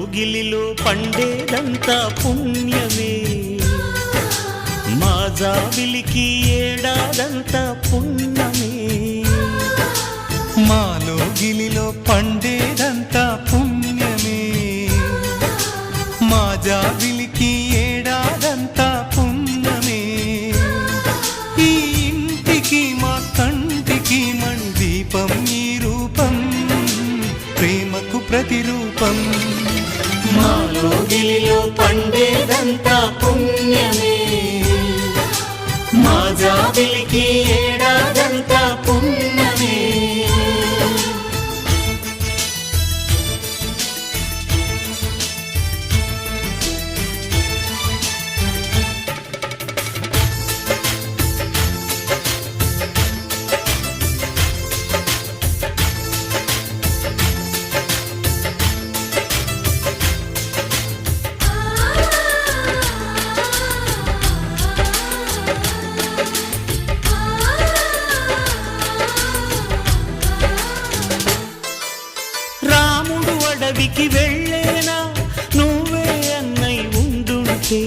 లోగిలిలో పండేదంతా పుణ్యమే, మా జాబిలికి ఏడాదంతా పుణ్యమే. మా లోగిలిలో పండేదంతా పుణ్యమే, మా జాబిలికి ఏడాదంతా పుణ్యమే. ఈ ఇంటికి మా కంటికి మణిదీపం ఈ రూపం, ప్రేమకు ప్రతిరూపం. మా లోగిలిలో పండేదంతా పుణ్యమే, మా జాబిలికి ఏడాదంతా పుణ్యమే. రాముడు అడవికి వెళ్ళేనా, నువ్వే అన్నై ఉండుంటే